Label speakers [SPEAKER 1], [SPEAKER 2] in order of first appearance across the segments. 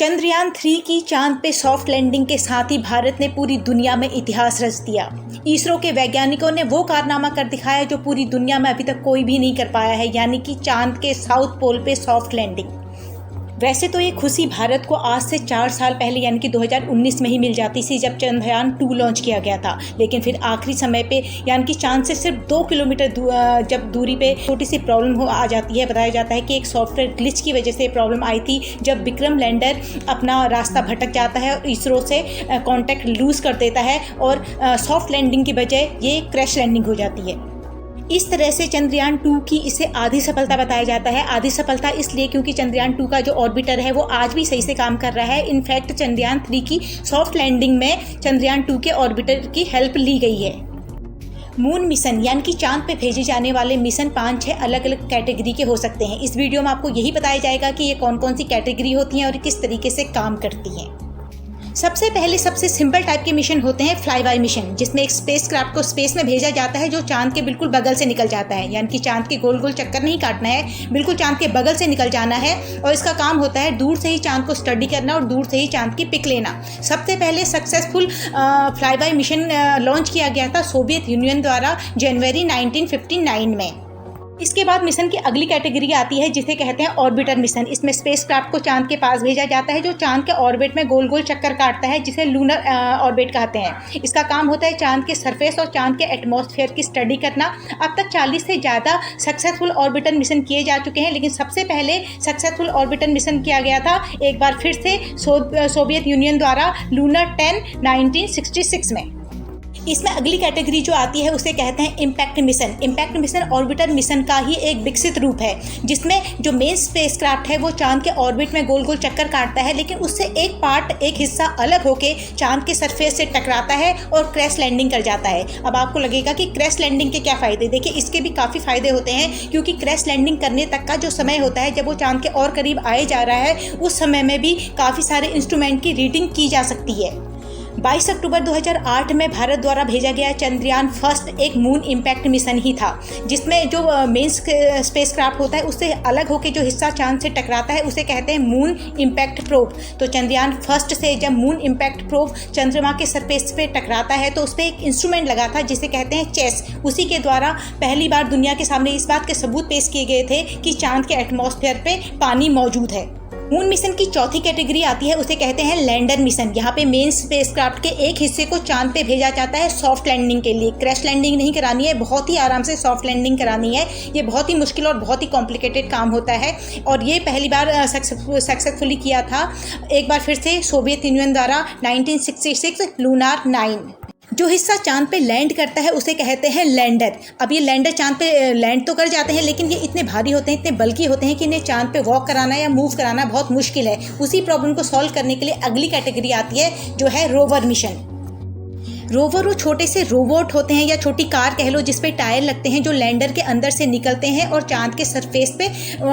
[SPEAKER 1] चंद्रयान-3 की चांद पे सॉफ्ट लैंडिंग के साथ ही भारत ने पूरी दुनिया में इतिहास रच दिया। इसरो के वैज्ञानिकों ने वो कारनामा कर दिखाया जो पूरी दुनिया में अभी तक कोई भी नहीं कर पाया है, यानी कि चांद के साउथ पोल पे सॉफ्ट लैंडिंग। वैसे तो ये खुशी भारत को आज से 4 साल पहले यानी कि 2019 में ही मिल जाती थी, जब चंद्रयान-2 लॉन्च किया गया था। लेकिन फिर आखिरी समय पे यानी कि चांद से सिर्फ 2 किलोमीटर जब दूरी पे छोटी सी प्रॉब्लम आ जाती है। बताया जाता है कि एक सॉफ्टवेयर ग्लिच की वजह से प्रॉब्लम आई थी, जब विक्रम लैंडर अपना रास्ता भटक जाता है और इसरो से कॉन्टैक्ट लूज कर देता है और सॉफ्ट लैंडिंग की बजाय ये क्रैश लैंडिंग हो जाती है। इस तरह से चंद्रयान-2 की इसे आधी सफलता बताया जाता है। आधी सफलता इसलिए क्योंकि चंद्रयान-2 का जो ऑर्बिटर है वो आज भी सही से काम कर रहा है। इनफैक्ट चंद्रयान-3 की सॉफ्ट लैंडिंग में चंद्रयान-2 के ऑर्बिटर की हेल्प ली गई है। मून मिशन यानी कि चांद पे भेजे जाने वाले मिशन 5-6 अलग अलग कैटेगरी के हो सकते हैं। इस वीडियो में आपको यही बताया जाएगा कि ये कौन कौन सी कैटेगरी होती हैं और किस तरीके से काम करती हैं। सबसे पहले सबसे सिंपल टाइप के मिशन होते हैं फ्लाई बाय मिशन, जिसमें एक स्पेसक्राफ्ट को स्पेस में भेजा जाता है जो चांद के बिल्कुल बगल से निकल जाता है। यानी कि चांद के गोल गोल चक्कर नहीं काटना है, बिल्कुल चांद के बगल से निकल जाना है और इसका काम होता है दूर से ही चांद को स्टडी करना और दूर से ही चांद की पिक लेना। सबसे पहले successful fly bye mission launch किया गया था सोवियत यूनियन द्वारा जनवरी 1959 में। इसके बाद मिशन की अगली कैटेगरी आती है जिसे कहते हैं ऑर्बिटर मिशन। इसमें स्पेसक्राफ्ट को चांद के पास भेजा जाता है जो चांद के ऑर्बिट में गोल गोल चक्कर काटता है, जिसे लूनर ऑर्बिट कहते हैं। इसका काम होता है चांद के सरफेस और चांद के एटमॉस्फेयर की स्टडी करना। अब तक 40 से ज़्यादा सक्सेसफुल ऑर्बिटर मिशन किए जा चुके हैं, लेकिन सबसे पहले सक्सेसफुल ऑर्बिटर मिशन किया गया था एक बार फिर से सोवियत यूनियन द्वारा लूनर 10 1966 में। इसमें अगली कैटेगरी जो आती है उसे कहते हैं impact mission. Impact mission orbiter mission का ही एक विकसित रूप है, जिसमें जो मेन स्पेसक्राफ्ट है वो चांद के ऑर्बिट में गोल गोल चक्कर काटता है, लेकिन उससे एक हिस्सा अलग होके चांद के सरफेस से टकराता है और क्रैश लैंडिंग कर जाता है। अब आपको लगेगा कि क्रैश लैंडिंग के क्या फ़ायदे। देखिए, इसके भी काफ़ी फ़ायदे होते हैं, क्योंकि क्रैश लैंडिंग करने तक का जो समय होता है जब वो चांद के और करीब आए जा रहा है, उस समय में भी काफ़ी सारे इंस्ट्रूमेंट की रीडिंग की जा सकती है। 22 अक्टूबर 2008 में भारत द्वारा भेजा गया चंद्रयान फर्स्ट एक मून इम्पैक्ट मिशन ही था, जिसमें जो मेन स्पेसक्राफ्ट होता है उससे अलग होकर जो हिस्सा चांद से टकराता है उसे कहते हैं मून इम्पैक्ट प्रोब। तो चंद्रयान फर्स्ट से जब मून इम्पैक्ट प्रोब चंद्रमा के सरफेस पे टकराता है तो उस पर एक इंस्ट्रूमेंट लगा था जिसे कहते हैं चेस। उसी के द्वारा पहली बार दुनिया के सामने इस बात के सबूत पेश किए गए थे कि चांद के एटमॉस्फेयर पे पानी मौजूद है। मून मिशन की चौथी कैटेगरी आती है, उसे कहते हैं लैंडर मिशन। यहाँ पे मेन स्पेसक्राफ्ट के एक हिस्से को चांद पे भेजा जाता है सॉफ्ट लैंडिंग के लिए। क्रैश लैंडिंग नहीं करानी है, बहुत ही आराम से सॉफ्ट लैंडिंग करानी है। ये बहुत ही मुश्किल और बहुत ही कॉम्प्लिकेटेड काम होता है और ये पहली बार सक्सेसफुली किया था एक बार फिर से सोवियत यूनियन द्वारा 1966 लूनार 9। जो हिस्सा चांद पे लैंड करता है उसे कहते हैं लैंडर। अब ये लैंडर चांद पे लैंड तो कर जाते हैं, लेकिन ये इतने भारी होते हैं, इतने बल्कि होते हैं कि इन्हें चांद पे वॉक कराना या मूव कराना बहुत मुश्किल है। उसी प्रॉब्लम को सॉल्व करने के लिए अगली कैटेगरी आती है जो है रोवर मिशन। रोवर वो छोटे से रोबोट होते हैं या छोटी कार कह लो, जिसपे टायर लगते हैं जो लैंडर के अंदर से निकलते हैं और चांद के सरफेस पे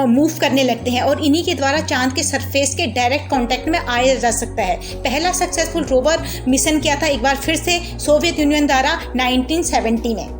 [SPEAKER 1] मूव करने लगते हैं और इन्हीं के द्वारा चांद के सरफेस के डायरेक्ट कांटेक्ट में आया जा सकता है। पहला सक्सेसफुल रोवर मिशन किया था एक बार फिर से सोवियत यूनियन द्वारा 1970 में।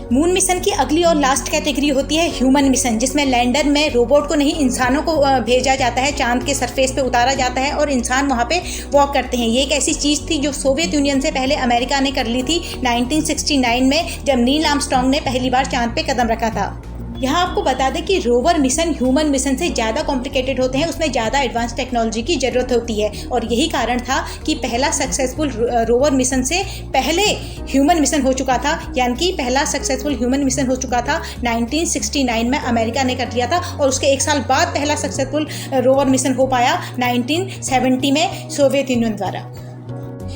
[SPEAKER 1] मून मिशन की अगली और लास्ट कैटेगरी होती है ह्यूमन मिशन, जिसमें लैंडर में रोबोट को नहीं इंसानों को भेजा जाता है, चांद के सरफेस पे उतारा जाता है और इंसान वहाँ पे वॉक करते हैं। ये एक ऐसी चीज़ थी जो सोवियत यूनियन से पहले अमेरिका ने कर ली थी 1969 में, जब नील आर्मस्ट्रांग ने पहली बार चांद पे कदम रखा था। यहाँ आपको बता दें कि रोवर मिशन ह्यूमन मिशन से ज़्यादा कॉम्प्लिकेटेड होते हैं, उसमें ज़्यादा एडवांस टेक्नोलॉजी की ज़रूरत होती है और यही कारण था कि पहला सक्सेसफुल रोवर मिशन से पहले ह्यूमन मिशन हो चुका था। यानी कि पहला सक्सेसफुल ह्यूमन मिशन हो चुका था 1969 में, अमेरिका ने कर लिया था और उसके एक साल बाद पहला सक्सेसफुल रोवर मिशन हो पाया 1970 में सोवियत यूनियन द्वारा।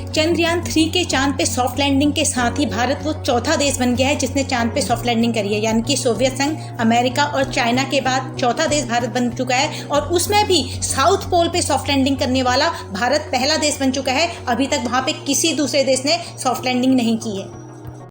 [SPEAKER 1] चंद्रयान-3 के चांद पे सॉफ्ट लैंडिंग के साथ ही भारत वो चौथा देश बन गया है जिसने चांद पे सॉफ्ट लैंडिंग करी है। यानी कि सोवियत संघ, अमेरिका और चाइना के बाद चौथा देश भारत बन चुका है और उसमें भी साउथ पोल पे सॉफ्ट लैंडिंग करने वाला भारत पहला देश बन चुका है। अभी तक वहाँ पे किसी दूसरे देश ने सॉफ्ट लैंडिंग नहीं की है।